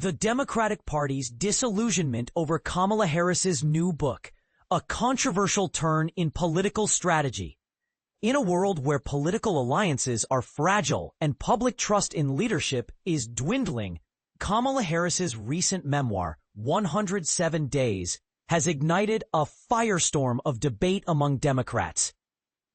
The Democratic Party's disillusionment over Kamala Harris's new book, a controversial turn in political strategy. In a world where political alliances are fragile and public trust in leadership is dwindling, Kamala Harris's recent memoir, 107 Days, has ignited a firestorm of debate among Democrats.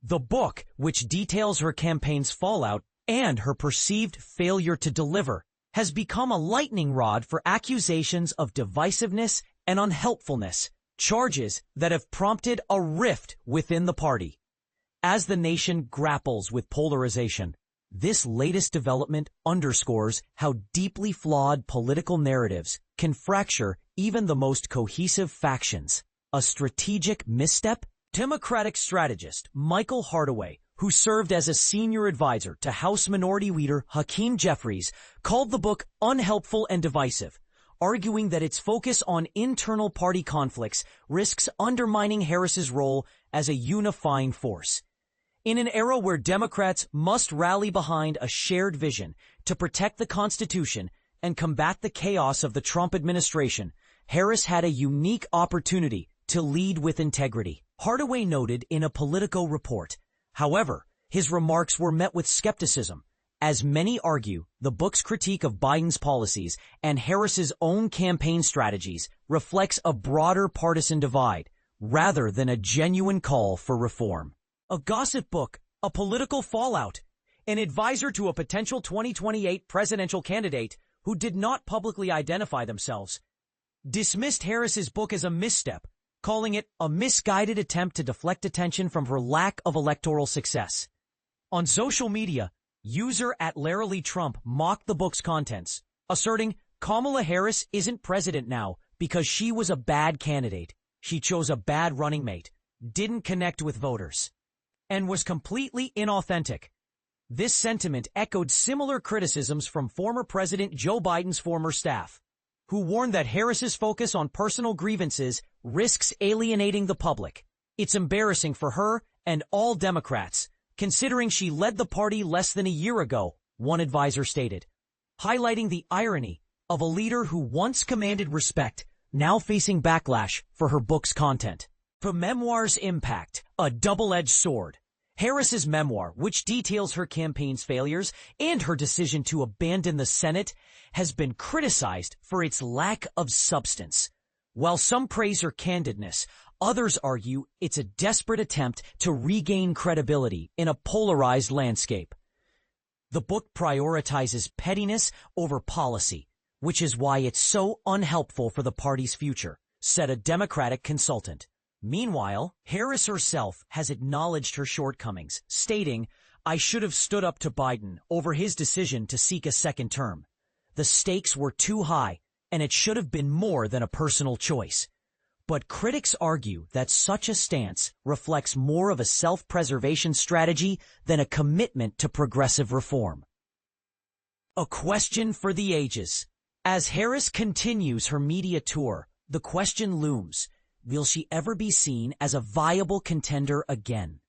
The book, which details her campaign's fallout and her perceived failure to deliver, has become a lightning rod for accusations of divisiveness and unhelpfulness, charges that have prompted a rift within the party. As the nation grapples with polarization, this latest development underscores how deeply flawed political narratives can fracture even the most cohesive factions. A strategic misstep? Democratic strategist Michael Hardaway, who served as a senior advisor to House Minority Leader Hakeem Jeffries, called the book unhelpful and divisive, arguing that its focus on internal party conflicts risks undermining Harris's role as a unifying force. In an era where Democrats must rally behind a shared vision to protect the Constitution and combat the chaos of the Trump administration, Harris had a unique opportunity to lead with integrity. Hardaway noted in a Politico report. However, his remarks were met with skepticism, as many argue the book's critique of Biden's policies and Harris's own campaign strategies reflects a broader partisan divide, rather than a genuine call for reform. A gossip book, a political fallout, an advisor to a potential 2028 presidential candidate who did not publicly identify themselves, dismissed Harris's book as a misstep, calling it a misguided attempt to deflect attention from her lack of electoral success. On social media, user @LarryLeeTrump mocked the book's contents, asserting Kamala Harris isn't president now because she was a bad candidate, she chose a bad running mate, didn't connect with voters, and was completely inauthentic. This sentiment echoed similar criticisms from former President Joe Biden's former staff, who warned that Harris's focus on personal grievances risks alienating the public. It's embarrassing for her and all Democrats, considering she led the party less than a year ago, one advisor stated, highlighting the irony of a leader who once commanded respect, now facing backlash for her book's content. The memoir's impact, a double-edged sword. Harris's memoir, which details her campaign's failures and her decision to abandon the Senate, has been criticized for its lack of substance. While some praise her candidness, others argue it's a desperate attempt to regain credibility in a polarized landscape. The book prioritizes pettiness over policy, which is why it's so unhelpful for the party's future, said a Democratic consultant. Meanwhile, Harris herself has acknowledged her shortcomings, stating, "I should have stood up to Biden over his decision to seek a second term. The stakes were too high, and it should have been more than a personal choice." But critics argue that such a stance reflects more of a self-preservation strategy than a commitment to progressive reform. A question for the ages. As Harris continues her media tour, the question looms, will she ever be seen as a viable contender again?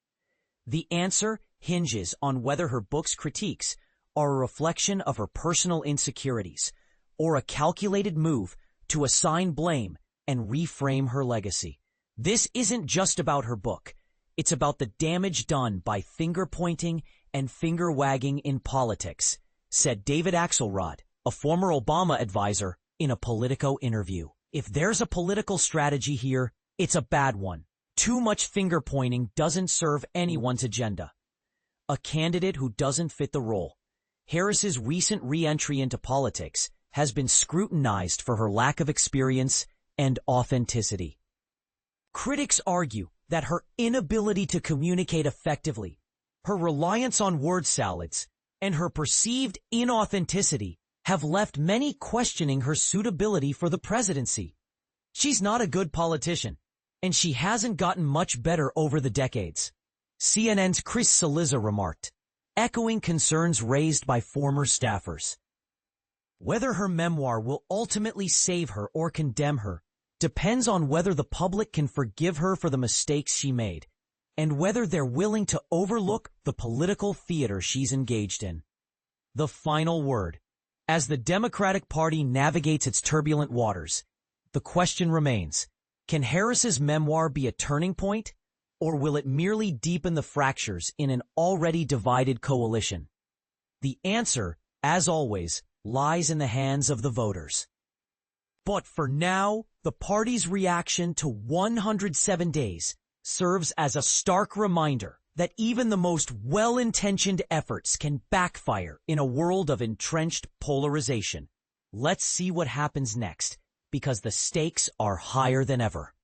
The answer hinges on whether her book's critiques are a reflection of her personal insecurities or a calculated move to assign blame and reframe her legacy. This isn't just about her book. It's about the damage done by finger-pointing and finger-wagging in politics, said David Axelrod, a former Obama advisor, in a Politico interview. If there's a political strategy here, it's a bad one. Too much finger-pointing doesn't serve anyone's agenda. A candidate who doesn't fit the role. Harris's recent re-entry into politics has been scrutinized for her lack of experience and authenticity. Critics argue that her inability to communicate effectively, her reliance on word salads, and her perceived inauthenticity have left many questioning her suitability for the presidency. She's not a good politician, and she hasn't gotten much better over the decades, CNN's Chris Cillizza remarked, echoing concerns raised by former staffers. Whether her memoir will ultimately save her or condemn her depends on whether the public can forgive her for the mistakes she made, and whether they're willing to overlook the political theater she's engaged in. The final word. As the Democratic Party navigates its turbulent waters, the question remains, can Harris's memoir be a turning point, or will it merely deepen the fractures in an already divided coalition? The answer, as always, lies in the hands of the voters. But for now, the party's reaction to 107 days serves as a stark reminder that even the most well-intentioned efforts can backfire in a world of entrenched polarization. Let's see what happens next, because the stakes are higher than ever.